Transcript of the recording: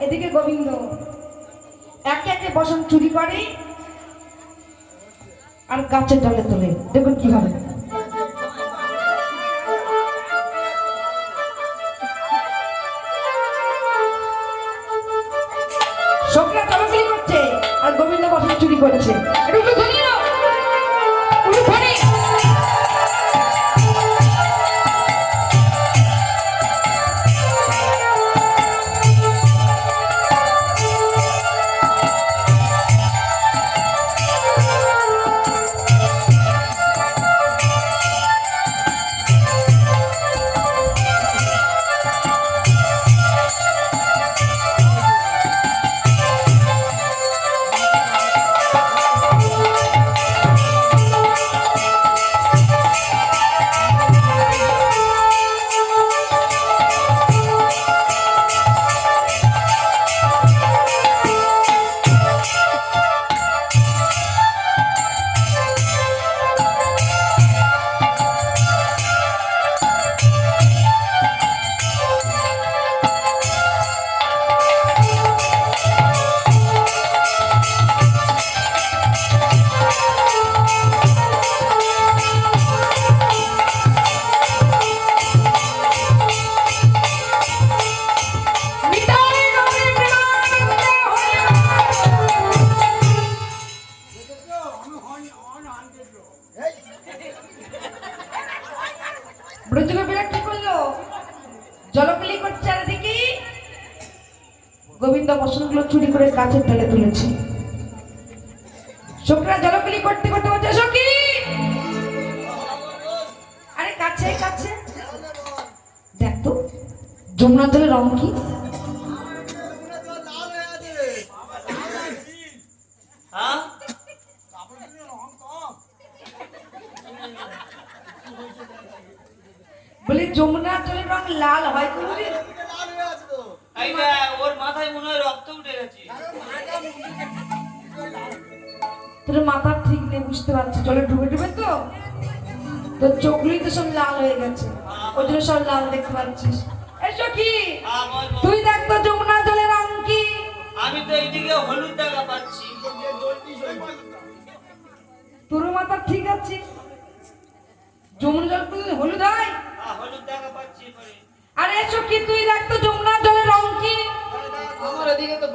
এদিকে গোবিন্দ একে একে বসন চুরি করে আর গাছের ডালে তোলে। দেখুন কি হবে। সখীরা চলাচলি করছে আর গোবিন্দ বসন চুরি করছে। একটু ধরিয়ে নাও, একটু ধরি। জলকলি করছে চারিদিকে। গোবিন্দ বসনগুলো চুরি করে গাছের ডালে তুলেছে। সখীরা জলকলি করতে করতে বলছে, সখী আরে কাছে কাছে দেখ তো যমুনা জলের রং কি? বলি যমুনা জলের রং লাল হয় কোনদিন? ওর মাথায় মনে হয় রক্ত উঠে গেছে। তোর মাথা ঠিক নেই, বুঝতে পারছি। জলে ডুবে ডুবে তো তোর চোখগুলি তো সব লাল হয়ে গেছে, ওই জন্য সব লাল দেখতে পাচ্ছিস। এই সখী তুই দেখ তো যমুনা জলের রং কি? আমি তো এইদিকে হলুদ দাগা পাচ্ছি। তোর মাথা ঠিক আছে, যমুনা জল হলুদ হয়? হলুদ দাগা পাচ্ছি। আরে সখী তুই দেখ তো যমুনা জলের রং কি? আমার এদিকে তো